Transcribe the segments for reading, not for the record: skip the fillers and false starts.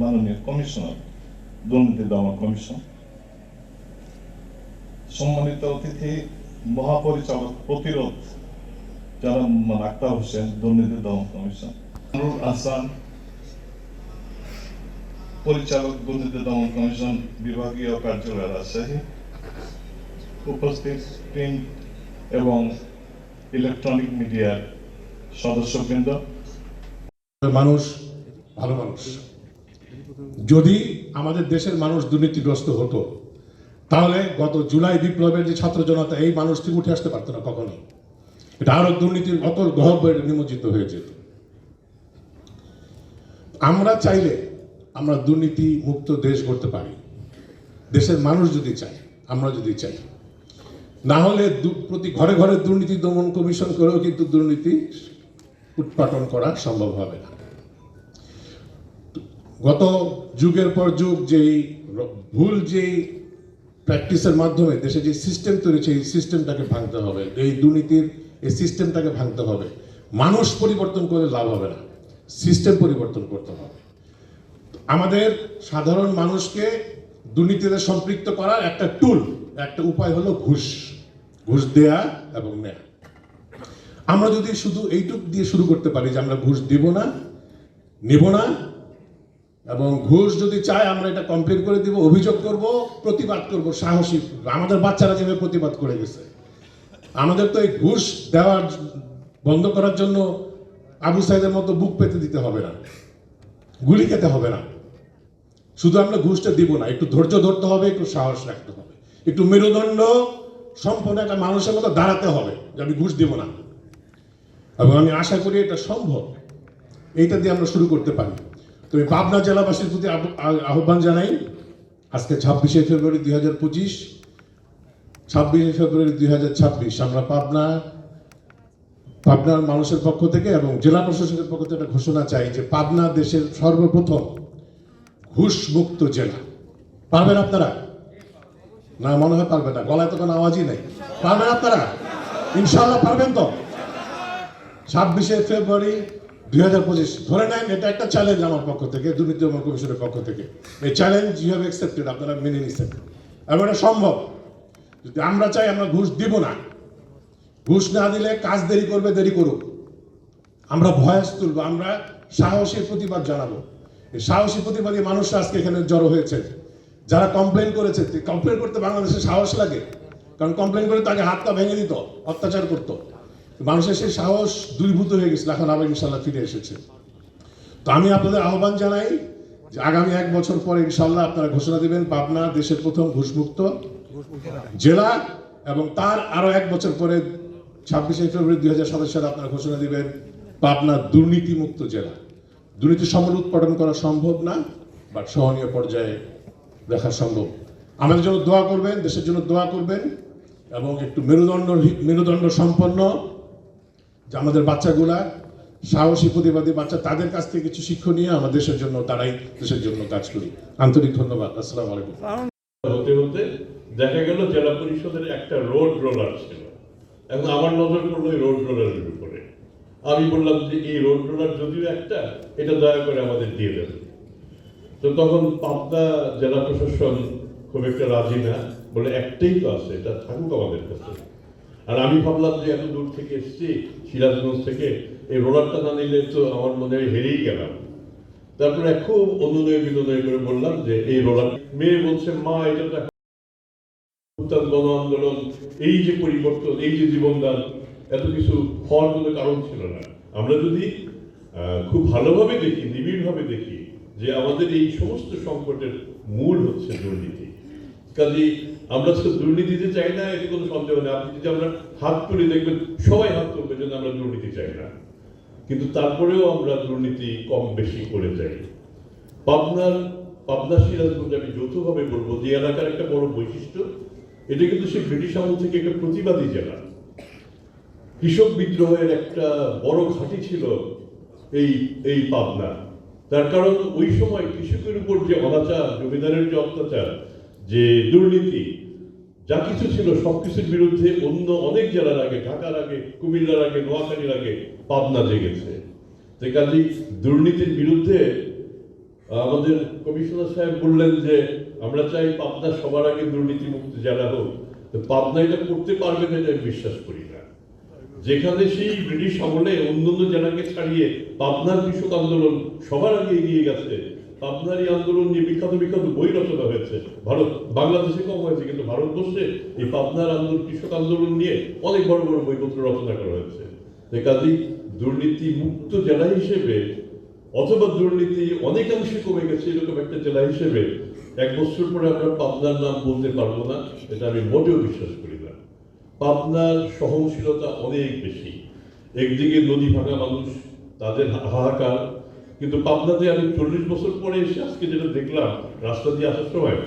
মাননীয় কমিশনার, দুর্নীতি দমন কমিশন, সম্মানিত অতিথি মহাপরিচালক প্রতিরোধ জনাব আক্তার হোসেন, দুর্নীতি দমন কমিশন, নুরুল আহসান, পরিচালক, দুর্নীতি দমন কমিশন, বিভাগীয় কার্যালয়, রাজশাহী, উপস্থিত প্রিন্ট এবং ইলেকট্রনিক মিডিয়ার সদস্যবৃন্দ। মানুষ ভালো মানুষ। যদি আমাদের দেশের মানুষ দুর্নীতিগ্রস্ত হতো তাহলে গত জুলাই বিপ্লবের যে ছাত্র জনতা এই মানুষ থেকে উঠে আসতে পারতো না কখনোই। এটা আরো দুর্নীতির অতল গহ্বরে নিমজ্জিত হয়ে যেত। আমরা চাইলে আমরা দুর্নীতি মুক্ত দেশ গড়তে পারি, দেশের মানুষ যদি চায়, আমরা যদি চাই। না হলে প্রতি ঘরে ঘরে দুর্নীতি দমন কমিশন করেও কিন্তু দুর্নীতি উৎপাটন করা সম্ভব হবে না। গত যুগের পর যুগ যেই ভুল যেই প্র্যাকটিসের মাধ্যমে দেশে যে সিস্টেম তৈরি হয়েছে, এই সিস্টেমটাকে ভাঙতে হবে। এই দুর্নীতির এই সিস্টেমটাকে ভাঙতে হবে। মানুষ পরিবর্তন করে লাভ হবে না, সিস্টেম পরিবর্তন করতে হবে। আমাদের সাধারণ মানুষকে দুর্নীতিতে সম্পৃক্ত করার একটা টুল, একটা উপায় হলো ঘুষ, ঘুষ দেয়া এবং নেয়া। আমরা যদি শুধু এইটুক দিয়ে শুরু করতে পারি যে আমরা ঘুষ দিব না, নিব না, এবং ঘুষ যদি চায় আমরা এটা কমপ্লেন করে দিব, অভিযোগ করব, প্রতিবাদ করব সাহসী। আমাদের বাচ্চারা যেভাবে প্রতিবাদ করে গেছে, আমাদের তো এই ঘুষ দেওয়ার বন্ধ করার জন্য আবু সাইদের মতো বুক পেতে দিতে হবে না, গুলি খেতে হবে না। শুধু আমরা ঘুষটা দিব না, একটু ধৈর্য ধরতে হবে, একটু সাহস রাখতে হবে, একটু মেরুদণ্ড সম্পন্ন একটা মানুষের মতো দাঁড়াতে হবে যে আমি ঘুষ দিব না। এবং আমি আশা করি এটা সম্ভব, এইটা দিয়ে আমরা শুরু করতে পারি। তো এই পাবনা জেলাবাসীর প্রতি আহ্বান জানাই, আজকে 26শে ফেব্রুয়ারি 2025, 26শে ফেব্রুয়ারি 2026 আমরা পাবনার মানুষের পক্ষ থেকে এবং জেলা প্রশাসনের পক্ষ থেকে একটা ঘোষণা চাই যে পাবনা দেশের সর্বপ্রথম ঘুষ মুক্ত জেলা। পারবেন আপনারা? না, মনে হয় পারবেন না, গলায় তো কোনো আওয়াজই নেই। পারবেন আপনারা? ইনশাআল্লাহ পারবেন তো? 26শে ফেব্রুয়ারি 2025 ধরে নেন, এটা একটা চ্যালেঞ্জ আমার পক্ষ থেকে, দুর্নীতি দমন কমিশনের পক্ষ থেকে। এই চ্যালেঞ্জ ইউ হ্যাভ অ্যাকসেপ্টেড, আপনারা মেনে নিচ্ছেন এবং এটা সম্ভব। যদি আমরা চাই, আমরা ঘুষ দিব না। ঘুষ না দিলে কাজ দেরি করবে, দেরি করুক। আমরা ভয়েস তুলবো, আমরা সাহসী প্রতিবাদ জানাবো। এই সাহসী প্রতিবাদী মানুষরা আজকে এখানে জড়ো হয়েছে। যারা কমপ্লেন করেছে, কমপ্লেন করতে বাংলাদেশে সাহস লাগে, কারণ কমপ্লেন করে তাকে হাত পা ভেঙে দিত, অত্যাচার করতো। মানুষের সেই সাহস দূরীভূত হয়ে গেছিল, এখন আবার ইনশাল্লাহ ফিরে এসেছে। তো আমি আপনাদের আহ্বান জানাই যে আগামী 1 বছর পরে ইনশাল্লাহ আপনারা ঘোষণা দিবেন পাবনা দেশের প্রথম ঘুষমুক্ত জেলা, এবং তার আরো 1 বছর পরে 26শে ফেব্রুয়ারি 2027 সালে আপনারা ঘোষণা দিবেন পাবনা দুর্নীতিমুক্ত জেলা। দুর্নীতি সমূল উৎপাদন করা সম্ভব না, বাট সহনীয় পর্যায়ে দেখা সম্ভব। আমাদের জন্য দোয়া করবেন, দেশের জন্য দোয়া করবেন, এবং একটু মেরুদণ্ড সম্পন্ন যে আমাদের বাচ্চাগুলা সাহসী প্রতিবাদী বাচ্চা, তাদের কাছ থেকে কিছু শিক্ষা নিয়ে আমার দেশের জন্য, তারাই দেশের জন্য কাজ করি। আন্তরিক ধন্যবাদ। আসসালামু আলাইকুম। হতে হতে দেখা গেল জেলা পরিষদের একটা রোড রোলার ছিল। এখন আমার নজর পড়লো এই রোড রোলারের উপরে। আমি বললাম যে এই রোড রোলার যদিও একটা, এটা দয়া করে আমাদের দিয়ে দেবে। তো তখন পাবনা জেলা প্রশাসন খুব একটা রাজি না, বলে একটাই তো আছে, এটা থাকুক আমাদের কাছে। আর আমি ভাবলাম যে এত দূর থেকে এসেছি সিরাজগঞ্জ থেকে, এই রোলারটা না নিলে তো আমার মনে হয় হেরেই গেলাম। তারপরে খুব অনুনয় বিনয় করে বললাম যে এই রোলার। মেয়ে বলছে, মা এটা তো গণ আন্দোলন, এই যে পরিবর্তন, এই যে জীবনদান, এত কিছু হওয়ার কোনো কারণ ছিল না। আমরা যদি খুব ভালোভাবে দেখি, নিবিড়ভাবে দেখি, যে আমাদের এই সমস্ত সংকটের মূল হচ্ছে দুর্নীতি। কাজে আমরা তো দুর্নীতিতে চাই না, এতে কোনো সন্দেহ নেই। আপনি যদি আমরা হাত তুলে দেখবেন, সবাই হাত তুলবে যেন আমরা দুর্নীতি চাই না, কিন্তু তারপরেও আমরা দুর্নীতি কম বেশি করে যাই। পাবনা সিরাজগঞ্জ আমি যৌথভাবে বলবো যে এলাকার একটা বড় বৈশিষ্ট্য, এটা কিন্তু সেই ব্রিটিশ আমল থেকে একটা প্রতিবাদী জেলা। কৃষক বিদ্রোহের একটা বড় ঘাঁটি ছিল এই পাবনা। তার কারণ ওই সময় কৃষকের উপর যে অনাচার, জমিদারের যে অত্যাচার, যে দুর্নীতি, যা কিছু ছিল সবকিছুর বিরুদ্ধে অন্য অনেক জেলার আগে, ঢাকার আগে, কুমিল্লার আগে, নোয়াখালীর আগে পাবনা জেগেছে। তো কাজেই দুর্নীতির বিরুদ্ধে আমাদের কমিশনার সাহেব বললেন যে আমরা চাই পাবনা সবার আগে দুর্নীতিমুক্ত জেলা হোক। তো পাবনা এটা করতে পারবে না, এটা আমি বিশ্বাস করি না। যেখানে সেই ব্রিটিশ আমলে অন্যান্য জেলাকে ছাড়িয়ে পাবনার কৃষক আন্দোলন সবার আগে এগিয়ে গেছে। পাবনার এই আন্দোলন নিয়ে বিখ্যাত বিখ্যাত বই রচনা হয়েছে। বাংলাদেশে কম হয়েছে, কিন্তু ভারতবর্ষে এই পাবনার আন্দোলন, কৃষক আন্দোলন নিয়ে অনেক বড় বড় বইপত্র রচনা করা হয়েছে। কাজেই দুর্নীতি মুক্ত জেলা হিসেবে অথবা দুর্নীতি অনেকাংশে কমে গেছে এরকম একটা জেলা হিসেবে 1 বছর পরে আমরা পাবনার নাম বলতে পারবো না, এটা আমি মোটেও বিশ্বাস করি না। পাবনার সহনশীলতা অনেক বেশি। একদিকে নদী ভাঙা মানুষ, তাদের হাহাকার, কিন্তু পাবনাতে আমি 40 বছর পরে এসে আজকে যেটা দেখলাম রাস্তা দিয়ে আসার সময়,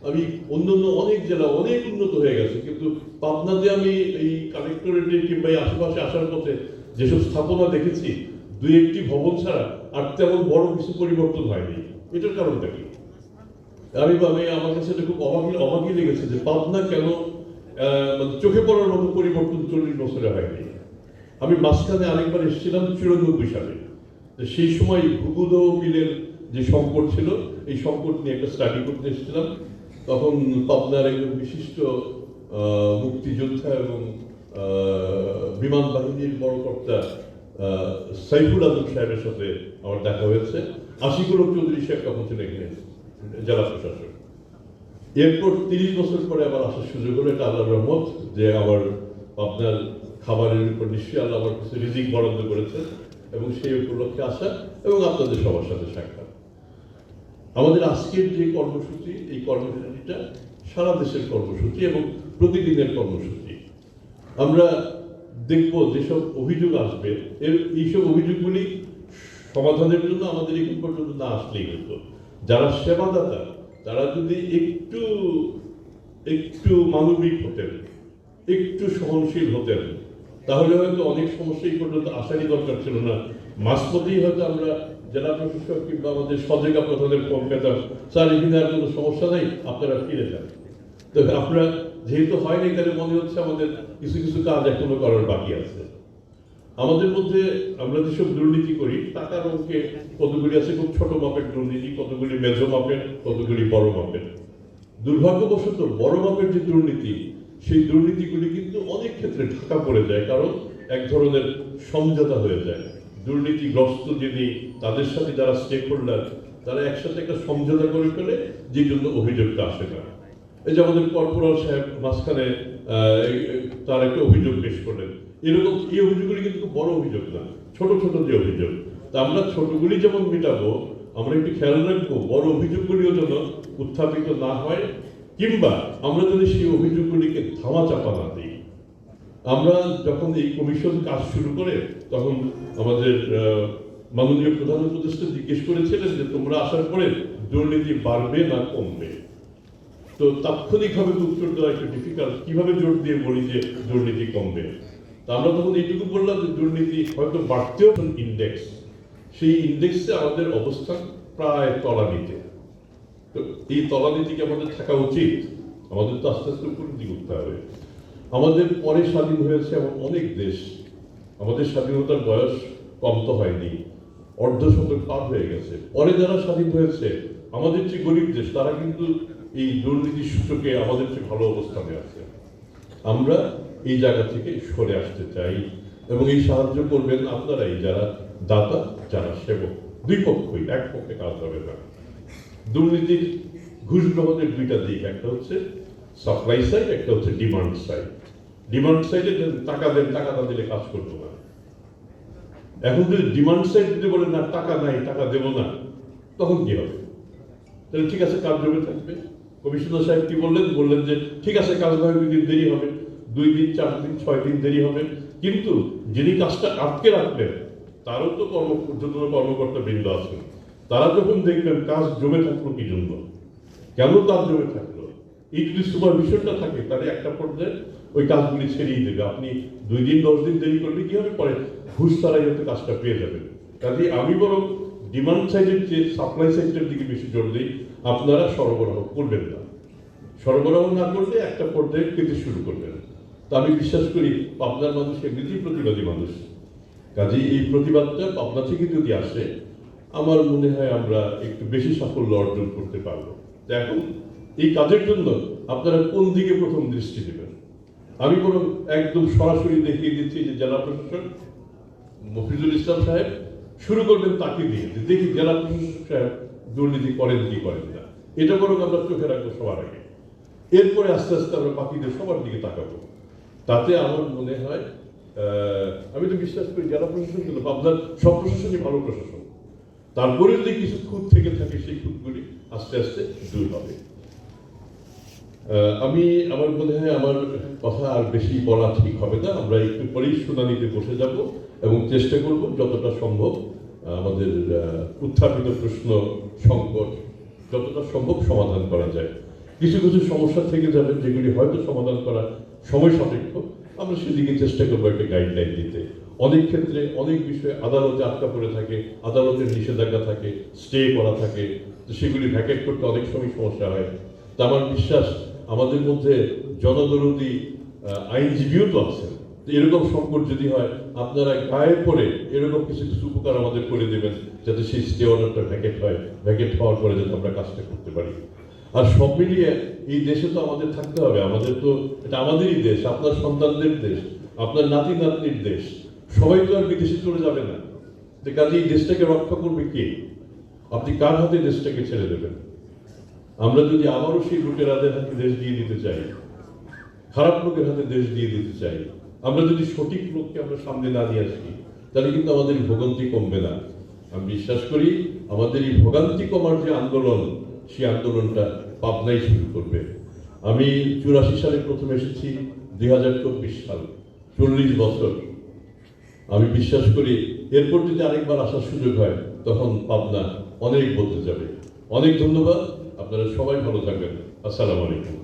আমি অন্যান্য অনেক জেলা অনেক উন্নত হয়ে গেছে, কিন্তু পাবনাতে আমি এই কালেক্টরেটে কিংবা এই আশেপাশে আসার পথে যেসব স্থাপনা দেখেছি, 2-1টি ভবন ছাড়া আর তেমন বড় কিছু পরিবর্তন হয়নি। এটার কারণটা কি? আমার কাছে এটা খুব অবাকই লেগেছে যে পাবনা কেন চোখে পড়ার মতো পরিবর্তন 40 বছরে হয়নি। আমি মাঝখানে আরেকবার এসেছিলাম 94 সালে, সেই সময় ভূগুদ মিলের যে সংকট ছিল, এই সংকট নিয়ে একটা স্টাডি করতে এসেছিলাম। তখন পাবনার একজন বিশিষ্ট মুক্তিযোদ্ধা এবং বিমান বাহিনীর বড় কর্তা সাইফুল আজম সাহেবের সাথে আমার দেখা হয়েছে। আশিকুল চৌধুরী সাহেব তখন ছিলেন এখানে জেলা প্রশাসক। এরপর 30 বছর পরে আবার আসার সুযোগ হলো, এটা আল্লাহর রহমত যে আমার আপনার খাবারের উপর নিশ্চয়ই আল্লাহ আমার কিছু রিজিক বরাদ্দ করেছে এবং সেই উপলক্ষে আসা এবং আপনাদের সবার সাথে সাক্ষাৎ। আমাদের আজকের যে কর্মসূচি, এই কর্মসূচিটা সারা দেশের কর্মসূচি এবং প্রতিদিনের কর্মসূচি। আমরা দেখব যেসব অভিযোগ আসবে, এইসব অভিযোগগুলি সমাধানের জন্য আমাদের এখন পর্যন্ত না আসলেই হতো। যারা সেবাদাতা তারা যদি একটু মানবিক হতেন, একটু সহনশীল হতেন, তাহলে হয়তো অনেক সমস্যাই পর্যন্ত আসারই দরকার ছিল না। মাঝপথেই হয়তো আমরা জেলা প্রশাসক কিংবা আমাদের সজাগা প্রধানের ফোন পেতাম, স্যার এখানে আর কোনো সমস্যা নাই, আপনারা ফিরে যান। তো আপনারা যেহেতু হয়নি, তাহলে মনে হচ্ছে আমাদের কিছু কিছু কাজ এখনো করার বাকি আছে। আমাদের মধ্যে আমরা যেসব দুর্নীতি করি, টাকার অঙ্কে কতগুলি আছে খুব ছোট মাপের দুর্নীতি, কতগুলি মেজো মাপের, কতগুলি বড় মাপের। দুর্ভাগ্যবশত বড় মাপের যে দুর্নীতি, সেই দুর্নীতিগুলি কিন্তু অনেক ক্ষেত্রে ঢাকা পড়ে যায়, কারণ এক ধরনের সমঝোতা হয়ে যায়। দুর্নীতিগ্রস্ত যিনি, তাদের সাথে যারা স্টেক হোল্ডার, তারা একসাথে একটা সমঝোতা করে ফেলে, যে জন্য অভিযোগটা আসে না। এই যে আমাদের কর্পোরাল সাহেব মাঝখানে তার একটা অভিযোগ পেশ করলেন, এরকম এই অভিযোগগুলি কিন্তু খুব বড় অভিযোগ না, ছোট ছোট যে অভিযোগ। তা আমরা ছোটগুলি যেমন মেটাবো, আমরা একটু খেয়াল রাখবো বড় অভিযোগগুলিও যেন উত্থাপিত না হয়, কিংবা আমরা যদি সেই অভিযোগগুলিকে ধামা চাপা না দিই। আমরা যখন এই কমিশন কাজ শুরু করে, তখন আমাদের মাননীয় প্রধান উপদেষ্টা জিজ্ঞেস করেছিলেন যে তোমরা আসার পরে দুর্নীতি বাড়বে না কমবে। তো তাৎক্ষণিকভাবে উত্তর দেওয়া একটু ডিফিকাল্ট, কিভাবে জোর দিয়ে বলি যে দুর্নীতি কমবে। তা আমরা তখন এইটুকু বললাম যে দুর্নীতি হয়তো বাড়তেও ইন্ডেক্স, সেই ইন্ডেক্সে আমাদের অবস্থান প্রায় তলানিতে। তো এই তলানিতে আমাদের থাকা উচিত, আমাদের তো আস্তে আস্তে উপর দিকে উঠতে হবে। আমাদের পরে স্বাধীন হয়েছে এমন অনেক দেশ, আমাদের স্বাধীনতার বয়স কম তো হয়নি, অর্ধশতক পার হয়ে গেছে। পরে যারা স্বাধীন হয়েছে, আমাদের যে গরিব দেশ, তারা কিন্তু এই দুর্নীতির সূচকে আমাদের চেয়ে ভালো অবস্থানে আছে। আমরা এই জায়গা থেকে সরে আসতে চাই এবং এই সাহায্য করবেন আপনারাই, যারা দাতা, যারা সেবক, দুই পক্ষই, এক পক্ষে কাজ হবে না। দুর্নীতির ঘুষ গ্রহণের দুইটা দিক, একটা হচ্ছে সাপ্লাই সাইড, একটা হচ্ছে ডিমান্ড সাইড। ডিমান্ড সাইডে টাকা দেন, টাকা না দিলে কাজ করবো না। এখন যদি ডিমান্ড সাইড যদি বলেন না টাকা নাই, টাকা দেবো না, তখন কি হবে? তাহলে ঠিক আছে, কাজ জমে থাকবে। কমিশনার সাহেব কি বললেন যে ঠিক আছে, কাজ নয় 2 দিন দেরি হবে, 2 দিন 4 দিন 6 দিন দেরি হবে, কিন্তু যিনি কাজটা আটকে রাখবেন তারও তো কর্মকর্তা বৃন্দ আছেন। তারা যখন দেখবেন কাজ জমে থাকলো কি জন্য, কেন কাজ জমে থাকলো, এই যদি সুপারভিশনটা থাকে, তাহলে একটা পর্যায়ে ওই কাজগুলি ছেড়েই দেবে। আপনি 2 দিন 10 দিন দেরি করলে কি হবে, পরে ঘুষ ছাড়াই হয়তো কাজটা পেয়ে যাবেন। কাজে আমি বরং ডিমান্ড সাইডের যে সাপ্লাই সাইডের দিকে বেশি জোর দিই, আপনারা সরবরাহ করবেন না। সরবরাহ না করলে একটা পর্যায়ে পেতে শুরু করবেন। তা আমি বিশ্বাস করি পাবনার মানুষ এমনিতেই প্রতিবাদী মানুষ, কাজেই এই প্রতিবাদটা পাবনা থেকে যদি আসে, আমার মনে হয় আমরা একটু বেশি সাফল্য অর্জন করতে পারবো। তো এখন এই কাজের জন্য আপনারা কোন দিকে প্রথম দৃষ্টি দেবেন? আমি কোনো একদম সরাসরি দেখিয়ে দিচ্ছি যে জেলা প্রশাসক মফিজুল ইসলাম সাহেব শুরু করবেন তাকে দিয়ে, যে দেখি জেলা প্রশাসক সাহেব দুর্নীতি করেন কি করেন না, এটা বরং আমরা চোখে রাখবো সবার আগে। এরপরে আস্তে আস্তে আমরা বাকিদের সবার দিকে তাকাবো। তাতে আমার মনে হয় আমি তো বিশ্বাস করি জেলা প্রশাসন কিন্তু আপনার সব প্রশাসনই ভালো প্রশাসন, তারপরে যদি কিছু খুঁত থেকে থাকে সেই খুঁতগুলি আস্তে আস্তে দূর হবে। আমার মনে হয় আমার কথা আর বেশি বলা ঠিক হবে না। আমরা একটু পরেই শুনানিতে বসে যাব এবং চেষ্টা করব যতটা সম্ভব আমাদের উত্থাপিত প্রশ্ন সংকট যতটা সম্ভব সমাধান করা যায়। কিছু কিছু সমস্যা থেকে যাবে যেগুলি হয়তো সমাধান করা সময় সাপেক্ষ, আমরা সেদিকে চেষ্টা করবো একটা গাইডলাইন দিতে। অনেক ক্ষেত্রে অনেক বিষয়ে আদালতে আটকা পড়ে থাকে, আদালতের নিষেধাজ্ঞা থাকে, স্টে করা থাকে, তো সেগুলি ভ্যাকেট করতে অনেক সময় সমস্যা হয়। তা আমার বিশ্বাস আমাদের মধ্যে জনদরদী আইনজীবীও তো আছেন, এরকম সংকট যদি হয় আপনারা গায়ে পড়ে এরকম কিছু কিছু উপকার আমাদের করে দেবেন যাতে সেই স্টে অর্ডারটা ভ্যাকেট হয়, ভ্যাকেট হওয়ার পরে যাতে আমরা কাজটা করতে পারি। আর সব মিলিয়ে এই দেশে তো আমাদের থাকতে হবে, আমাদের তো এটা আমাদেরই দেশ, আপনার সন্তানদের দেশ, আপনার নাতি নাতনির দেশ, সবাই তো আর বিদেশে চলে যাবে না। যে কাজে এই দেশটাকে রক্ষা করবে কে? আপনি কার হাতে দেশটাকে ছেড়ে দেবেন? আমরা যদি আবারও সেই লুটেরাদের হাতে দেশ দিয়ে দিতে চাই, খারাপ লোকের হাতে দেশ দিয়ে দিতে চাই, আমরা যদি সঠিক লোককে আমরা সামনে না নিয়ে আসি, তাহলে কিন্তু আমাদের ভোগান্তি কমবে না। আমি বিশ্বাস করি আমাদের এই ভোগান্তি কমার যে আন্দোলন, সেই আন্দোলনটা পাবনাই শুরু করবে। আমি 84 সালে প্রথম এসেছি, 2024 সাল, 40 বছর। আমি বিশ্বাস করি এরপর যদি আরেকবার আসার সুযোগ হয় তখন পাবনা অনেক বদলে যাবে। অনেক ধন্যবাদ, আপনারা সবাই ভালো থাকবেন। আসসালামু আলাইকুম।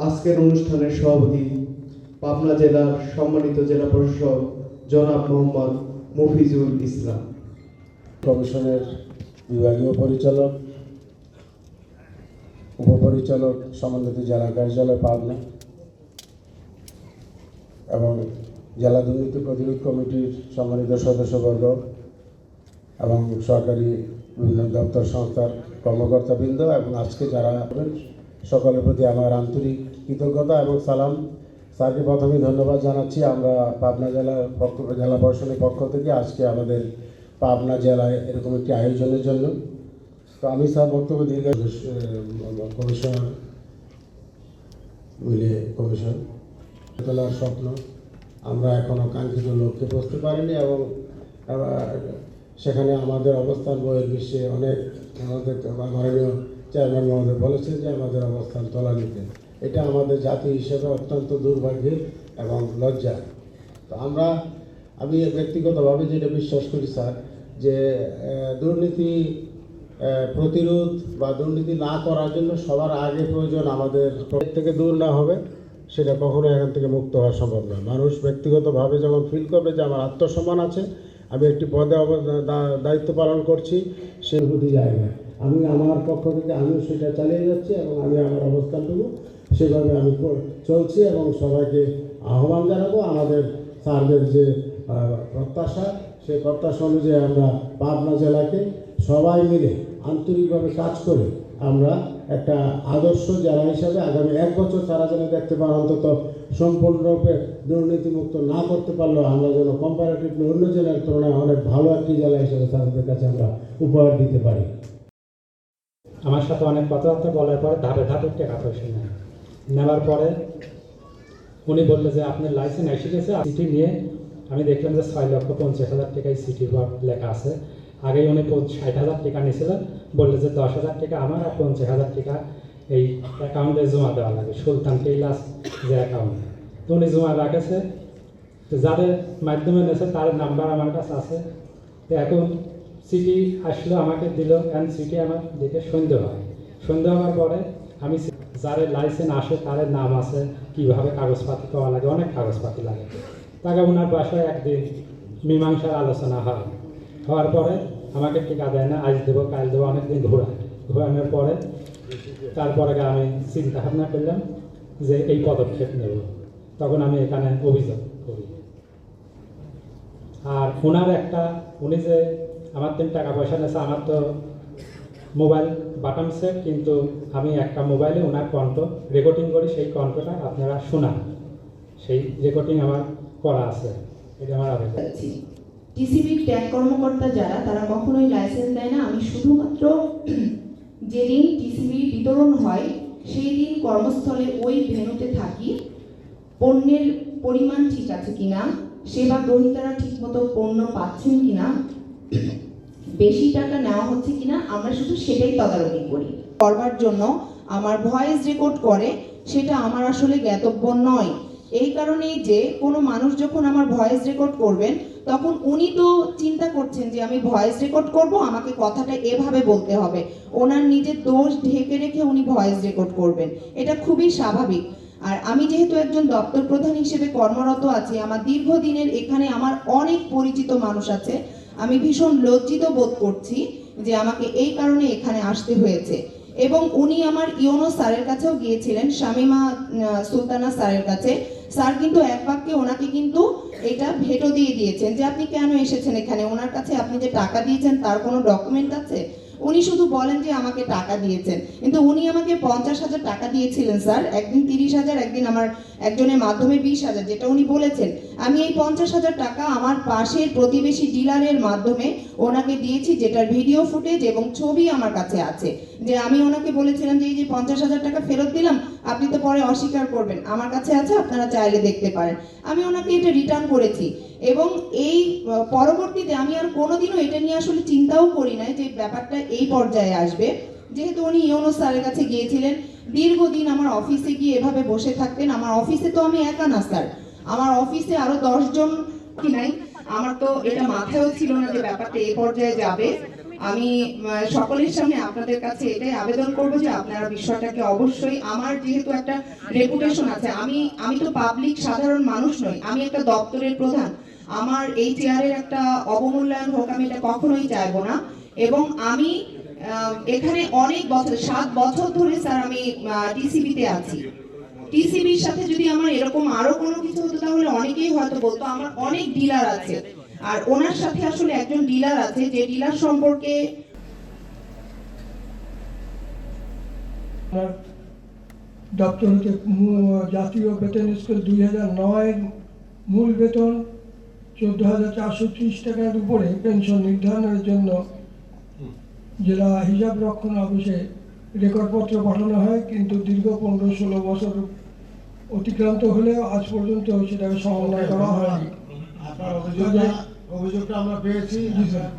আজকের অনুষ্ঠানের সভাপতি পাবনা জেলার সম্মানিত জেলা প্রশাসক জনাব মোহাম্মদ মফিজুল ইসলাম, কমিশনের বিভাগীয় পরিচালক, উপপরিচালক, সমন্বিত জেলা কার্যালয় পাবনা এবং জেলা দুর্নীতি প্রতিরোধ কমিটির সম্মানিত সদস্যবর্গ এবং সরকারি বিভিন্ন দপ্তর সংস্থার কর্মকর্তাবৃন্দ এবং আজকে যারা হবেন সকলের প্রতি আমার আন্তরিক কৃতজ্ঞতা এবং সালাম। স্যারকে প্রথমেই ধন্যবাদ জানাচ্ছি। আমরা পাবনা জেলা প্রশাসনের পক্ষ থেকে আজকে আমাদের পাবনা জেলায় এরকম একটি আয়োজনের জন্য, তো আমি স্যার বক্তব্য দীর্ঘ কমিশনার মিলে কমিশন তোলার স্বপ্ন আমরা এখনও কাঙ্ক্ষিত লক্ষ্যে পৌঁছতে পারিনি এবং সেখানে আমাদের অবস্থান বইয়ের বিশ্বে অনেক আমাদের মাননীয় চেয়ারম্যান মহোদয় বলেছেন যে আমাদের অবস্থান তলানিতে। এটা আমাদের জাতি হিসেবে অত্যন্ত দুর্ভাগ্যের এবং লজ্জা। তো আমি ব্যক্তিগতভাবে যেটা বিশ্বাস করি স্যার, যে দুর্নীতি প্রতিরোধ বা দুর্নীতি না করার জন্য সবার আগে প্রয়োজন আমাদের থেকে দূর না হবে সেটা কখনো এখান থেকে মুক্ত হওয়া সম্ভব নয়। মানুষ ব্যক্তিগতভাবে যখন ফিল করবে যে আমার আত্মসম্মান আছে, আমি একটি পদে দায়িত্ব পালন করছি, সে প্রতি জায়গায় আমি আমার পক্ষ থেকে আমিও সেটা চালিয়ে যাচ্ছি এবং আমি আমার অবস্থানটুকু সেভাবে আমি চলছি এবং সবাইকে আহ্বান জানাবো আমাদের স্যারদের যে প্রত্যাশা, সেই প্রত্যাশা অনুযায়ী আমরা পাবনা জেলাকে সবাই মিলে আন্তরিকভাবে কাজ করে আমরা একটা আদর্শ জেলা হিসাবে আগামী 1 বছর তারা যেন দেখতে পান অন্তত সম্পূর্ণরূপে দুর্নীতিমুক্ত না করতে পারলেও আমরা যেন কম্পারেটিভলি অন্য জেলার তুলনায় অনেক ভালো একটি জেলা হিসেবে তাদের কাছে আমরা উপহার দিতে পারি। আমার সাথে অনেক কথাবার্তা বলার পরে ধাপে ধাপে টাকা পয়সা নেওয়ার পরে উনি বললেন যে আপনার লাইসেন্স এসে গেছে। সিটি নিয়ে আমি দেখলাম যে 6,50,000 টাকায় সিটির পর লেখা আছে। আগে উনি 60,000 টাকা নিয়েছিলেন, বললে যে 10,000 টাকা আমার আর 50,000 টাকা এই অ্যাকাউন্টে জমা দেওয়া লাগে, সুলতান টেইলার্স যে অ্যাকাউন্ট। তো উনি জমা রাখেছে, তো যাদের মাধ্যমে নিয়েছে তার নাম্বার আমার কাছে আছে। তো এখন সিটি আসলো আমাকে দিল, কারণ সিটি আমার দেখে সন্দেহ হয়। সন্দেহ হওয়ার পরে আমি যার লাইসেন্স আসে তার নাম আছে, কীভাবে কাগজপাতি পাওয়া লাগে, অনেক কাগজপাতি লাগে। তাকে ওনার বাসায় একদিন মীমাংসার আলোচনা হয়, হওয়ার পরে আমাকে টিকা দেয় না, আজ দেবো কাল দেবো, অনেকদিন ঘোরানোর পরে তারপরে আমি চিন্তা ভাবনা করলাম যে এই পদক্ষেপ নেব। তখন আমি এখানে অভিযোগ করি। আর ওনার একটা, উনি যে আমার থেকে টাকা পয়সা নিয়েছে, আমার তো মোবাইল বাটন সেট, কিন্তু আমি একটা মোবাইলে ওনার কণ্ঠ রেকর্ডিং করি, সেই কণ্ঠটা আপনারা শোনান, সেই রেকর্ডিং আমার করা আছে। এটা আমার আবেদন। টিসিবির ট্যাগ কর্মকর্তা যারা, তারা কখনোই লাইসেন্স দেয় না। আমি শুধুমাত্র যেদিন টিসিবি বিতরণ হয় সেই দিন কর্মস্থলে ওই ভেন্যুতে থাকি, পণ্যের পরিমাণ ঠিক আছে কিনা, সেবা গ্রহীতারা ঠিকমতো পণ্য পাচ্ছেন কিনা, বেশি টাকা নেওয়া হচ্ছে কিনা, আমরা শুধু সেটাই তদারকি করি। করবার জন্য আমার ভয়েস রেকর্ড করে, সেটা আমার আসলে জ্ঞাতব্য নয়। এই কারণেই যে কোনো মানুষ যখন আমার ভয়েস রেকর্ড করবেন, তখন উনি তো চিন্তা করছেন যে আমি ভয়েস রেকর্ড করব, আমাকে কথাটা এভাবে বলতে হবে, ওনার নিজের দোষ ঢেকে রেখে উনি ভয়েস রেকর্ড করবেন, এটা খুবই স্বাভাবিক। আর আমি যেহেতু একজন দপ্তর প্রধান হিসেবে কর্মরত আছি, আমার দীর্ঘদিনের এখানে আমার অনেক পরিচিত মানুষ আছে, আমি ভীষণ লজ্জিত বোধ করছি যে আমাকে এই কারণে এখানে আসতে হয়েছে। এবং উনি আমার ইউনো স্যারের কাছেও গিয়েছিলেন, শামিমা সুলতানা স্যারের কাছে। স্যার কিন্তু এক বাক্যে ওনাকে কিন্তু এটা ভেটো দিয়ে দিয়েছেন যে আপনি কেন এসেছেন এখানে, ওনার কাছে আপনি যে টাকা দিয়েছেন তার কোনো ডকুমেন্ট আছে? উনি শুধু বলেন যে আমাকে টাকা দিয়েছেন, কিন্তু উনি আমাকে 50,000 টাকা দিয়েছিলেন স্যার, একদিন 30,000, একদিন আমার একজনের মাধ্যমে 20,000, যেটা উনি বলেছেন। আমি এই 50,000 টাকা আমার পাশের প্রতিবেশী ডিলারের মাধ্যমে ওনাকে দিয়েছি, যেটার ভিডিও ফুটেজ এবং ছবি আমার কাছে আছে। যে আমি ওনাকে বলেছিলাম যে এই যে 50,000 টাকা ফেরত দিলাম, আপনি তো পরে অস্বীকার করবেন, আমার কাছে আছে, আপনারা চাইলে দেখতে পারেন। আমি ওনাকে এটা রিটার্ন করেছি। এবং এই পরবর্তীতে আমি আর কোনোদিনও এটা নিয়ে আসলে চিন্তাও করি নাই যে ব্যাপারটা এই পর্যায়ে আসবে। যেহেতু উনি ইউনো স্যারের কাছে গিয়েছিলেন, দীর্ঘদিন আমার অফিসে গিয়ে এভাবে বসে থাকতেন। আমার অফিসে তো আমি একা না স্যার, আমার অফিসে আরো 10 জন কি নাই, আমার তো এটা মাথায়ও ছিল না যে ব্যাপারটা এই পর্যায়ে যাবে। আমি সকলের সামনে আপনাদের কাছে এটাই আবেদন করব যে আপনারা বিষয়টাকে অবশ্যই, আমার যেহেতু একটা রেপুটেশন আছে, আমি তো পাবলিক সাধারণ মানুষ নই, আমি একটা দপ্তরের প্রধান, আমার এই চেয়ারের একটা অবমূল্যায়ন হোক, আমি এটা কখনোই চাইবো না। এবং আমি এখানে অনেক বছর, 7 বছর ধরে স্যার আমি টিসিবিতে আছি। টিসিবির সাথে যদি আমার এরকম আরো কোনো কিছু হতো তাহলে অনেকেই হয়তো বলতো। আমার অনেক ডিলার আছে, আর ওনার সাথে আসলে একজন ডিলার আছে, যে ডিলার সম্পর্কে দপ্তর হতে জাতীয় বেতন স্কেল 2009 মূল বেতন 14,430 টাকার উপরে পেনশন নির্ধারণের জন্য জেলা হিসাব রক্ষণ অফিসে রেকর্ডপত্র পাঠানো হয়, কিন্তু দীর্ঘ 15-16 বছর অতিক্রান্ত হলেও আজ পর্যন্ত সেটাকে সমন্বয় করা হয়নি। আপনার অভিযোগটা আমরা পেয়েছি।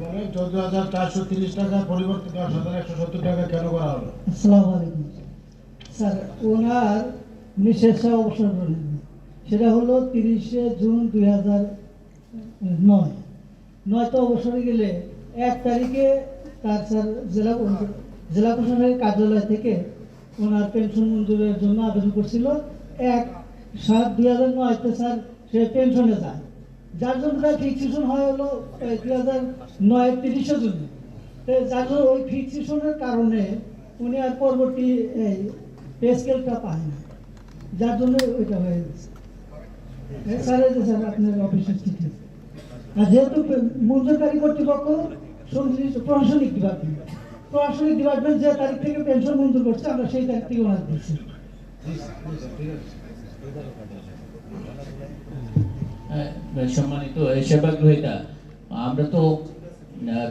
মানে 14,430 টাকার পরিবর্তে 10,170 টাকা কেন করা হলো? আসসালামু আলাইকুম স্যার, ওনার উনি স্বেচ্ছা অবসর নেন, সেটা হলো 30শে জুন 2009। নয়তো অবসরে গেলে 1 তারিখে তার স্যার জেলা প্রশাসনের কার্যালয় থেকে ওনার পেনশন মঞ্জুরের জন্য আবেদন করছিল। 1/7/2009 স্যার সে পেনশনে যায়, যার জন্য তার ফিক্সেশন হয় হলো 2009 30শে জুন। যার জন্য ওই ফিক্সেশনের কারণে উনি আর পরবর্তী পে স্কেলটা পায় না, যার জন্য ওইটা হয়ে গেছে। স্যার এই যে স্যার আপনার অফিসের চিঠি, আর যেহেতু মঞ্জুরকারী কর্তৃপক্ষ সংশ্লিষ্ট প্রশাসনিক ডিপার্টমেন্ট যে তারিখ থেকে পেনশন মঞ্জুর করছে, আমরা সেই তারিখ থেকে ওনার দিচ্ছি। সম্মানিত সেবা গ্রহীতা, আমরা তো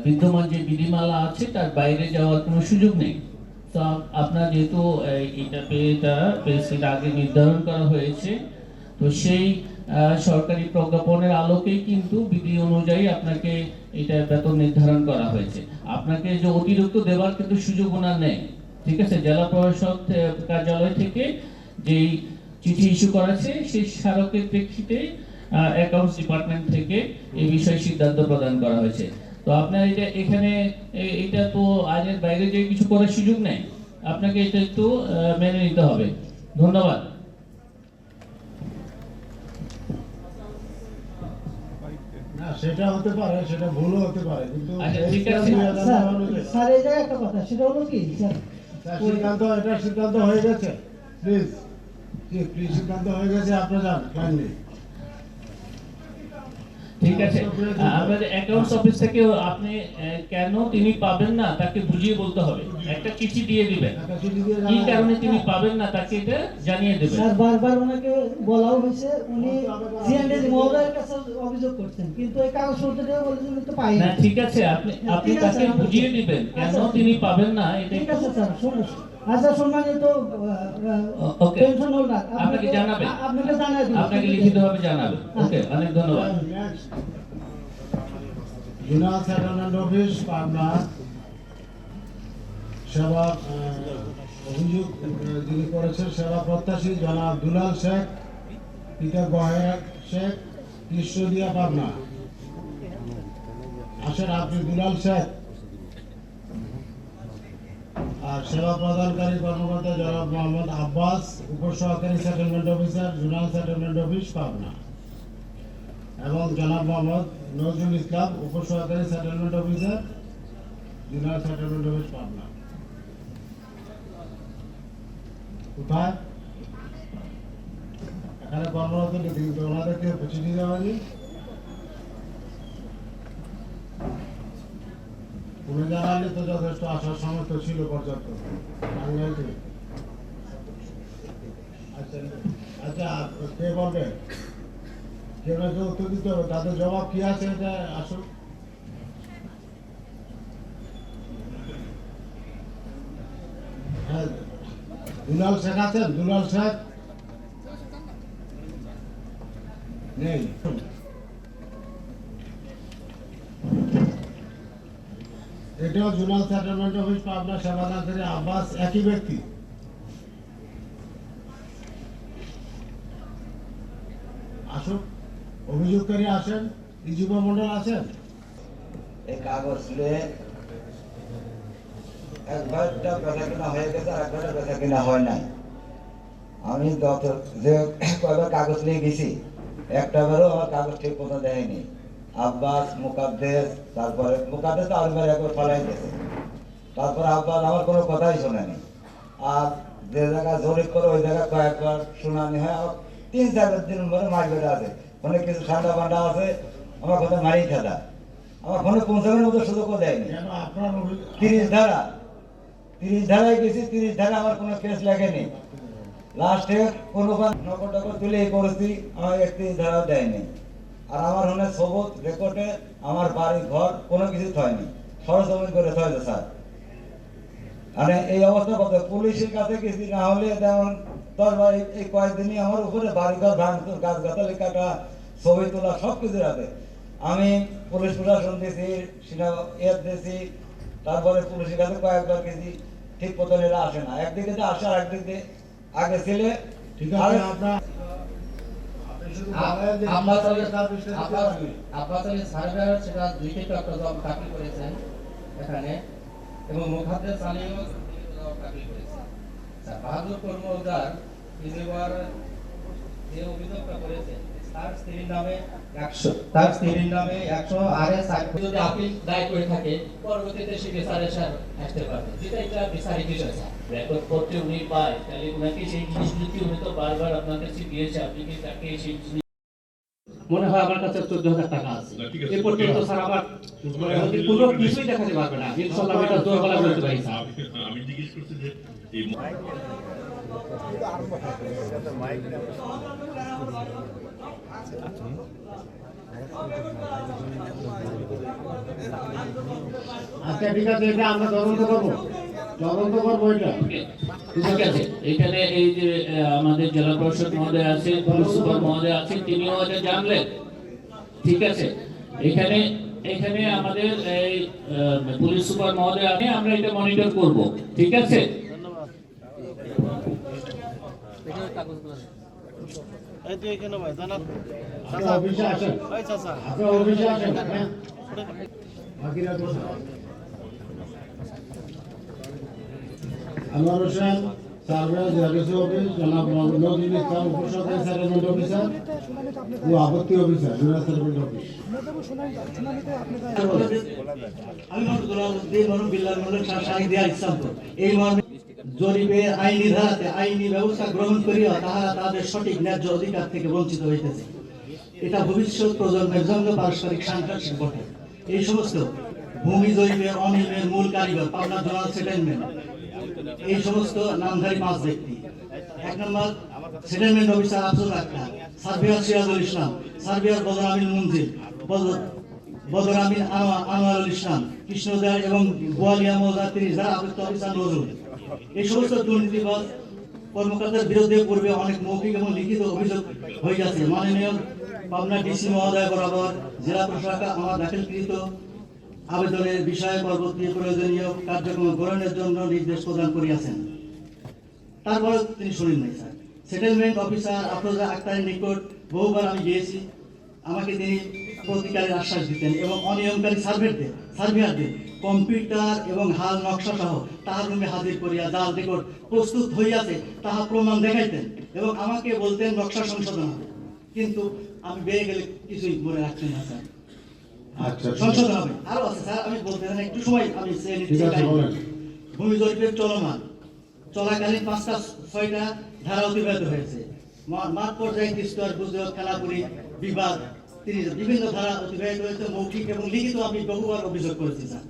বিদ্যমান যে বিধিমালা আছে তার বাইরে যাওয়ার কোনো সুযোগ নেই। তো আপনার যেহেতু এটা আগে নির্ধারণ করা হয়েছে, তো সেই সরকারি প্রজ্ঞাপনের আলোকেই কিন্তু বিধি অনুযায়ী আপনাকে এটা বেতন নির্ধারণ করা হয়েছে। আপনাকে যে অতিরিক্ত দেওয়ার কিন্তু সুযোগ ওনার নেই, ঠিক আছে? জেলা প্রশাসক কার্যালয় থেকে যেই চিঠি ইস্যু করেছে সেই স্মারকের প্রেক্ষিতে অ্যাকাউন্টস ডিপার্টমেন্ট থেকে এই বিষয়ে সিদ্ধান্ত প্রদান করা হয়েছে। তো আপনার এটা তো আইনের বাইরে যে কিছু করার সুযোগ নেই, আপনাকে এটা একটু মেনে নিতে হবে। ধন্যবাদ। না, সেটা হতে পারে, সেটা ভুলও হতে পারে, কিন্তু আচ্ছা, ঠিক আছে। স্যার এই জায়গায় একটা কথা, সেটা হলো কি স্যার, সিদ্ধান্ত হয়ে গেছে। প্লিজ সিদ্ধান্ত হয়ে গেছে, আপনারা জান কাইন্ডলি। ঠিক আছে, আমাদের অ্যাকাউন্টস অফিস থেকে আপনি কেন তিনি পাবেন না তাকে বুঝিয়ে বলতে হবে, একটা চিঠি দিয়ে দিবেন কি কারণে তিনি পাবেন না তাকে এটা জানিয়ে দেবেন। স্যার বারবার ওনাকে বলাও হয়েছে, উনি সিএনডি মহোদয়ের কাছে অভিযোগ করছেন, কিন্তু এই কাগজপত্রটা বলেছেন তো পাই না না। ঠিক আছে, আপনি তাকে বুঝিয়ে দিবেন কেন তিনি পাবেন না এটা। ঠিক আছে স্যার, শুনুন। আচ্ছা, সম্মানিত ওকে, পেনশন হোল্ডার, আপনাকে জানাবেন, আপনাকে জানাই দিন, আপনাকে লিখিতভাবে জানাবেন। ওকে, অনেক ধন্যবাদ। জুনাল সেটেলমেন্ট অফিস পাবনা সেবা অভিযোগ যিনি করেছেন সেবা প্রত্যাশী জনাব দুলাল শেখ, পিতা গহের শেখ, কৃষ্ণদিয়া পাবনা। আসেন আপনি দুলাল শেখ। আর সেবা প্রদানকারী কর্মকর্তা জনাব মোহাম্মদ আব্বাস, উপসহকারী settlement officer, zonal settlement office Pabna, এবং জনাব মোহাম্মদ নজরুল ইসলাম, উপসহকারী settlement officer, zonal settlement office Pabna. কোথায়? এখানে কর্মরত কিন্তু ওনাদেরকে চিঠি দেওয়া হয়নি। উনি জানালে তো যথেষ্ট আসার সময় তো ছিল পর্যাপ্ত। আচ্ছা আচ্ছা, কে বলবে? কেউ না কেউ উত্তর দিতে হবে, তাদের জবাব কি আছে এটা আসুন। হ্যাঁ, দুলাল শেখ আছেন? দুলাল শেখ নেই। এটাও জুনাল সেটেলমেন্ট অফিস পাবনা, সেবাদানকারী আব্বাস, একই ব্যক্তি। আসুন, অভিযোগকারী আসেন। যুব মন্ডল আছেন? এই কাগজ নিয়ে একবারটা বেচা কিনা হয়ে গেছে, আর একবারটা বেচা কিনা হয় নাই। আমি যে কয়বার কাগজ নিয়ে গেছি, একটা বারও আমার কাগজ ঠিক মতো দেয়নি। আব্বাস, মুকাদ্দেস, তারপরে মুকাদ্দেস তো আরেকবার একবার ফলাই গেছে, তারপরে আব্বাস আমার কোনো কথাই শোনেনি। আর যে জায়গায় জরিপ করে ওই জায়গায় কয়েকবার শুনানি হয়, আমার 3-4 দিন পরে মাছ বেটা আছে, অনেক কিছু ঠান্ডা ফান্ডা আছে, আমার কথা মারি খেলা, আমার ফোনে পৌঁছানোর মতো সুযোগও দেয়নি। 30 ধারায় গেছি, 30 ধারা আমার কোনো কেস লাগেনি। লাস্টে কোনো নকল টকল তুলে এই করেছি, আমার 31 ধারাও দেয়নি। আর আমার হলে সবুজ রেকর্ডে আমার বাড়ি ঘর কোনো কিছু হয়নি, সরজমিন করে হয়েছে স্যার। মানে এই অবস্থা কত, পুলিশের কাছে গেছি, না হলে যেমন 10 বার এই কয়েকদিনই আমার উপরে বাড়ি ঘর ভাঙচুর, গাছ গাছালি কাটা, ছবি তোলা, সব কিছু আছে। আমি পুলিশ প্রশাসন দিয়েছি, দিয়েছি, তারপরে পুলিশের কাছে কয়েকবার গেছি, ঠিক মতন এরা আসে না। একদিকে তো আসে, আর একদিকে আগে ছেলে। ঠিক আছে, সেটা 2টি ডক্টর দাখিল করেছেন এখানে, এবং মুখাদ্দেস আলীও দাখিল করেছেন। বাহাদুর কর্মদার যে অভিযোগটা করেছেন, তার স্ত্রীর নামে 100 RS যদি আপিল দায়ের করে থাকে, পরবর্তীতে সে বিচারে আসতে পারবে, যেটা এটা বিচারিক বিষয়। রেকর্ড করতে উনি পায়, তাহলে উনাকে সেই জিনিসগুলো কি উনি তো বারবার আপনার কাছে দিয়েছে, আপনি কি তাকে সেই মনে হয় আমার কাছে 14,000 টাকা আছে। এ পর্যন্ত স্যার আমার কোনো কিছুই দেখাতে পারবে না। ইনশাআল্লাহ এটা দোরগলা বলতে পারি স্যার। আমি জিজ্ঞেস করছি যে এই আচ্ছা ঠিক আছে, এটা আমরা তদন্ত করবো এটা। ঠিক আছে, এখানে এই যে আমাদের জেলা পরিষদ মহোদয় আছে, পুলিশ সুপার মহোদয় আছে, তিনিও এটা জানলেন। ঠিক আছে, এখানে আমাদের এই পুলিশ সুপার মহোদয় আছে, আমরা এটা মনিটর করব। ঠিক আছে, আনোয়ার হোসেন, সার্ভেয়ার জেলাডিসি অফিস, জনাব নজরুল ইসলাম, উপসহকারী সেটেলমেন্ট অফিসার ও আপত্তি অফিসার, জুনিয়র সেটেলমেন্ট অফিস। জরিপে আইনি ধারাতে আইনি ব্যবস্থা গ্রহণ করিয়া তাহারা তাদের সঠিক ন্যায্য অধিকার থেকে বঞ্চিত হইতেছে। এটা ভবিষ্যৎ প্রজন্মের জন্য পারস্পরিক সন্ত্রাসী ঘটে। এই সমস্ত ভূমি জরিপের অনিয়মের মূল কারিগর পাবনা জোনাল সেটেলমেন্ট, এই সমস্ত নামধারী 5 ব্যক্তি। 1 নম্বর settlement officer Afzal Akhtar, surveyor Sirajul Islam, surveyor বদর আমিন মুনজির, বদর আমিন আনোয়ারুল ইসলাম, কৃষ্ণদয়াল এবং গোয়ালিয়া মৌজা 30 যারা আবৃত্ত অফিসার নজরুল। এই সমস্ত দুর্নীতিবাজ কর্মকর্তার বিরুদ্ধে পূর্বে অনেক মৌখিক এবং লিখিত অভিযোগ হয়ে গেছে। মাননীয় পাবনা ডিসি মহোদয় বরাবর জেলা প্রশাসক আমার দাখিলকৃত আবেদনের বিষয়ে পরবর্তী প্রয়োজনীয় কার্যক্রম গ্রহণের জন্য নির্দেশ প্রদান করিয়াছেন। তারপরে তিনি শুনেন নাই স্যার। সেটেলমেন্ট অফিসার আফরোজা আক্তারের নিকট বহুবার আমি গিয়েছি, আমাকে তিনি প্রতিকারের আশ্বাস দিতেন এবং অনিয়মকারী সার্ভেয়ারদের কম্পিউটার এবং হাল নকশা সহ তাহার রুমে হাজির করিয়া জাল রেকর্ড প্রস্তুত হইয়াছে তাহা প্রমাণ দেখাইতেন এবং আমাকে বলতেন নকশা সংশোধন হবে, কিন্তু আমি বেড়ে গেলে কিছুই মনে রাখতেন না স্যার। আচ্ছা, সংশোধন হবে আরো আছে স্যার, আমি বলতে চাই একটু সময় আমি ভূমি জরিপের চলাকালীন 5টা-6টা ধারা অতিবাহিত হয়েছে। মাঠ পর্যায়ে তিস্তর গুজরাট খেলাপুরি বিবাদ বিভিন্ন ধারা অতিবাহিত হয়েছে, মৌখিক এবং লিখিত আমি বহুবার অভিযোগ করেছি স্যার।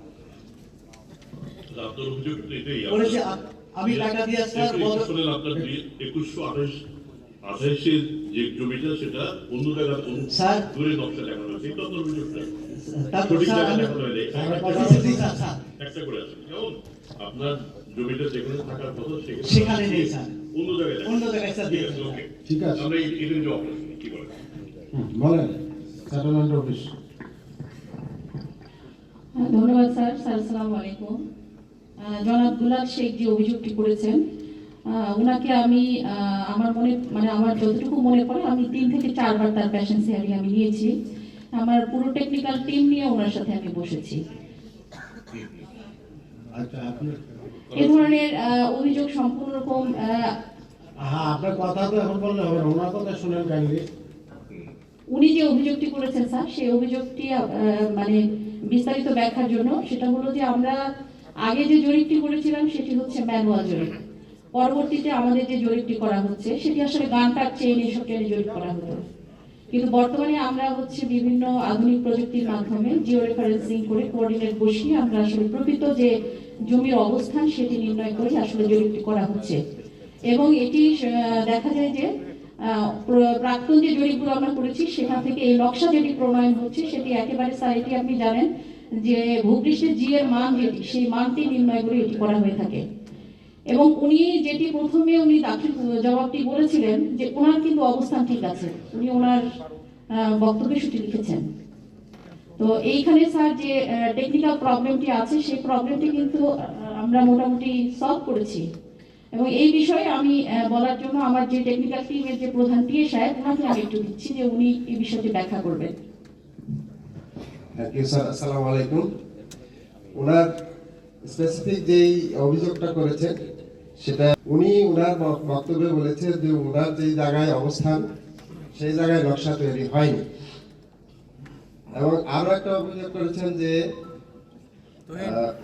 আপনার অভিযোগ তো এটাই করেছি আমি টাকা দিয়ে স্যার শুনেন আপনার 2128 যে জমিটা সেটা অন্য জায়গায় স্যার দূরে নকশা দেখানো হয়েছে, এটা আপনার অভিযোগটা তারপর সঠিক স্যার জায়গায় আমি দেখানো হয়নি। স্যার একটা করে আছে যেমন আপনার জমিটা যেখানে থাকার কথা সেখানে নেই স্যার, অন্য জায়গায় স্যার। ঠিক আছে, ওকে, ঠিক আছে, আমরা এটার জবাব কি বলেন বলেন সেটেলমেন্ট অফিস। ধন্যবাদ স্যার। আসসালামু আলাইকুম। জনাব দুলাল শেখ যে অভিযোগটি করেছেন, ওনাকে আমি আমার যতটুকু মনে পড়ে আমি 3 থেকে 4 বার তার প্যাশেন্স হিয়ারিং আমি নিয়েছি। আমার পুরো টেকনিক্যাল টিম নিয়ে ওনার সাথে আমি বসেছি। আচ্ছা, আপনি এ ধরনের অভিযোগ সম্পূর্ণ রকম আপনার কথা তো এখন বললে হবে না, ওনার কথা শুনেন কাইন্ডলি। উনি যে অভিযোগটি করেছেন স্যার, সেই অভিযোগটি বিস্তারিত ব্যাখ্যার জন্য সেটা হলো যে আমরা আগে যে জরিপটি করেছিলাম সেটি হচ্ছে ম্যানুয়াল জরিপ। পরবর্তীতে আমাদের যে জরিপটি করা হচ্ছে সেটি আসলে গানটার চেইন এসব টেনে জরিপ করা হতো, কিন্তু বর্তমানে আমরা হচ্ছে বিভিন্ন আধুনিক প্রযুক্তির মাধ্যমে জিও রেফারেন্সিং করে কোঅর্ডিনেট বসিয়ে আমরা আসলে প্রকৃত যে জমির অবস্থান সেটি নির্ণয় করে আসলে জরিপটি করা হচ্ছে। এবং এটি দেখা যায় যে প্রাক্তন যে জরিপগুলো আমরা করেছি সেখান থেকে এই নকশা যেটি প্রণয়ন হচ্ছে সেটি একেবারে স্যার, এটি আপনি জানেন যে ভূপৃষ্ঠের জি এর মান যেটি, সেই মানটি নির্ণয় করে এটি করা হয়ে থাকে। এবং উনি যেটি প্রথমে উনি জবাবটি বলেছিলেন যে ওনার কিন্তু অবস্থান ঠিক আছে, উনি ওনার বক্তব্যে সেটি লিখেছেন। তো এইখানে স্যার যে টেকনিক্যাল প্রবলেমটি আছে সেই প্রবলেমটি কিন্তু আমরা মোটামুটি সলভ করেছি। এবং এই বিষয়ে আমি বলার জন্য আমার যে টেকনিক্যাল টিমের যে প্রধান টিএ সাহেব, ওনাকে আমি একটু দিচ্ছি যে উনি এই বিষয়টি ব্যাখ্যা করবেন। স্যার, আসসালামু আলাইকুম। ওনার স্পেসিফিক যেই অভিযোগটা করেছেন সেটা উনি ওনার বক্তব্যে বলেছেন যে ওনার যেই জায়গায় অবস্থান সেই জায়গায় নকশা তৈরি হয়নি, এবং আরো একটা অভিযোগ করেছেন যে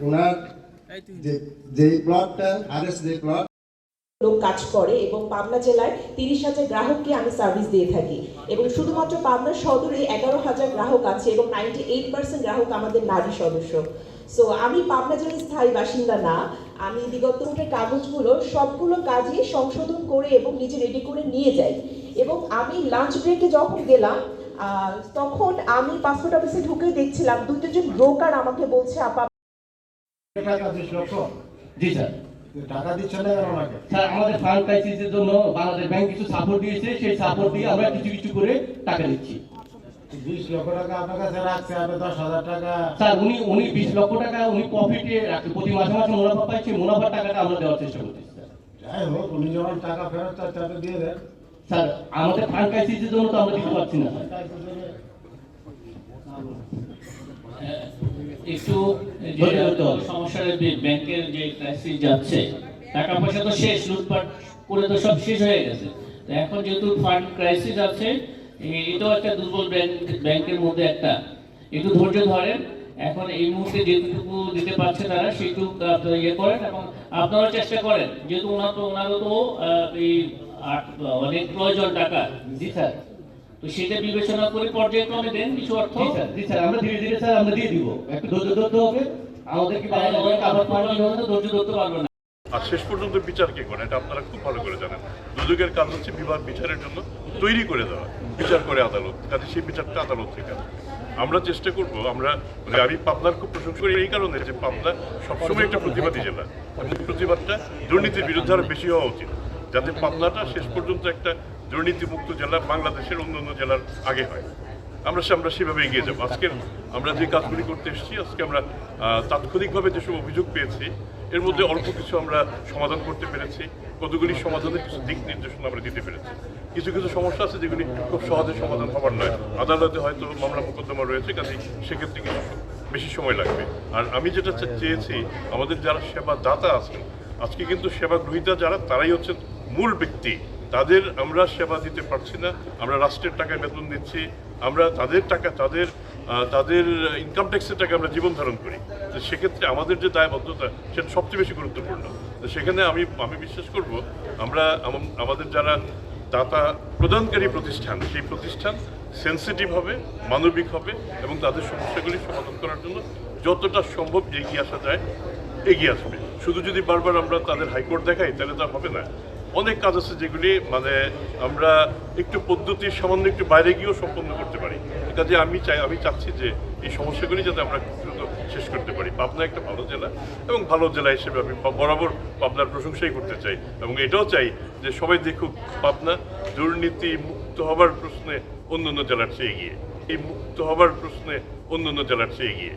ওনার যে প্লটটা আরএস যে প্লট লোক কাজ করে এবং পাবনা জেলায় 30,000 গ্রাহককে আমি সার্ভিস দিয়ে থাকি এবং শুধুমাত্র পাবনা সদরে 11,000 গ্রাহক আছে এবং 98% গ্রাহক আমাদের নারী সদস্য। সো আমি পাবনা জেলার স্থায়ী বাসিন্দা না, আমি বিগত কাগজগুলো সবগুলো কাজই সংশোধন করে এবং নিজে রেডি করে নিয়ে যাই। এবং আমি লাঞ্চ ব্রেকে যখন গেলাম তখন আমি পাসপোর্ট অফিসে ঢুকে দেখছিলাম 2-3 ব্রোকার আমাকে বলছে আপা জি স্যার, টাকা দিচ্ছে না কেন ওনাকে? স্যার আমাদের ফান্ড ক্রাইসিসের জন্য বাংলাদেশ ব্যাংক কিছু সাপোর্ট দিয়েছে, সেই সাপোর্ট দিয়ে আমরা কিছু কিছু করে টাকা দিচ্ছি। 20 লক্ষ টাকা আপনার কাছে রাখছে, আপনি 10,000 টাকা। স্যার উনি 20 লক্ষ টাকা উনি প্রফিটে রাখছে, প্রতি মাসে মাসে মুনাফা পাইছে, মুনাফার টাকাটা আমরা দেওয়ার চেষ্টা করতেছি স্যার। যাই হোক, উনি যখন টাকা ফেরত চাচ্ছে আপনি দিয়ে দেন। স্যার আমাদের ফান্ড ক্রাইসিসের জন্য তো আমরা দিতে পারছি না স্যার। একটু সমস্যার ব্যাংকের যে ক্রাইসিস যাচ্ছে, টাকা পয়সা তো শেষ, লুটপাট করে তো সব শেষ হয়ে গেছে। তো এখন যেহেতু ফান্ড ক্রাইসিস আছে, এটাও একটা দুর্বল ব্যাংকের মধ্যে একটা, একটু ধৈর্য ধরেন। এখন এই মুহূর্তে যেটুকু দিতে পারছে তারা সেইটুকু ইয়ে করেন এবং আপনারা চেষ্টা করেন, যেহেতু ওনারও তো এই অনেক প্রয়োজন টাকা। জি স্যার, তো সেটা বিবেচনা করে পর্যায়ক্রমে দেন কিছু অর্থ। জি স্যার, আমরা ধীরে ধীরে স্যার আমরা দিয়ে দিব, একটু ধৈর্য ধরতে হবে আমাদেরকে, আবার ধৈর্য ধরতে পারবে না। আর শেষ পর্যন্ত বিচার কে করে এটা আপনারা খুব ভালো করে জানেন। দুদকের কাজ হচ্ছে বিভাগ বিচারের জন্য তৈরি করে দেওয়া, বিচার করে আদালত, কাজে সেই বিচারটা আদালত থেকে আসবে। আমরা চেষ্টা করব, আমি পাবনার খুব প্রশংসা করি এই কারণে যে পাবনা সবসময় একটা প্রতিবাদী জেলা এবং প্রতিবাদটা দুর্নীতির বিরুদ্ধে আরও বেশি হওয়া উচিত, যাতে পাবনাটা শেষ পর্যন্ত একটা দুর্নীতিমুক্ত জেলা বাংলাদেশের অন্যান্য জেলার আগে হয়। আমরা সেভাবে এগিয়ে যাবো। আজকের আমরা যে কাজগুলি করতে এসেছি, আজকে আমরা তাৎক্ষণিকভাবে যেসব অভিযোগ পেয়েছি এর মধ্যে অল্প কিছু আমরা সমাধান করতে পেরেছি, কতগুলি সমাধানের কিছু দিক নির্দেশনা আমরা দিতে পেরেছি। কিছু কিছু সমস্যা আছে যেগুলি খুব সহজে সমাধান হবার নয়, আদালতে হয়তো মামলা মোকদ্দমা রয়েছে, কাজে সেক্ষেত্রে কিছু বেশি সময় লাগবে। আর আমি যেটা চেয়েছি, আমাদের যারা সেবা দাতা আছেন, আজকে কিন্তু সেবা গ্রহীতা যারা, তারাই হচ্ছেন মূল ব্যক্তি। তাদের আমরা সেবা দিতে পারছি না, আমরা রাষ্ট্রের টাকায় বেতন দিচ্ছি, আমরা তাদের টাকা, তাদের ইনকাম ট্যাক্সের টাকা আমরা জীবন ধারণ করি। তো সেক্ষেত্রে আমাদের যে দায়বদ্ধতা সেটা সবচেয়ে বেশি গুরুত্বপূর্ণ। তো সেখানে আমি বিশ্বাস করব, আমাদের যারা দাতা প্রদানকারী প্রতিষ্ঠান, সেই প্রতিষ্ঠান সেন্সিটিভ হবে, মানবিক হবে এবং তাদের সমস্যাগুলি সমাধান করার জন্য যতটা সম্ভব এগিয়ে আসা যায় এগিয়ে আসবে। শুধু যদি বারবার আমরা তাদের হাইকোর্ট দেখাই তাহলে তো হবে না। অনেক কাজ আছে যেগুলি আমরা একটু পদ্ধতির সামান্য একটু বাইরে গিয়েও সম্পন্ন করতে পারি। কাজে আমি চাচ্ছি যে এই সমস্যাগুলি যাতে আমরা দ্রুত শেষ করতে পারি। পাবনা একটা ভালো জেলা এবং ভালো জেলা হিসেবে আমি বরাবর পাবনার প্রশংসাই করতে চাই এবং এটাও চাই যে সবাই দেখুক পাবনা দুর্নীতি মুক্ত হবার প্রশ্নে অন্যান্য জেলার চেয়ে এগিয়ে, এই মুক্ত হবার প্রশ্নে অন্যান্য জেলার চেয়ে এগিয়ে।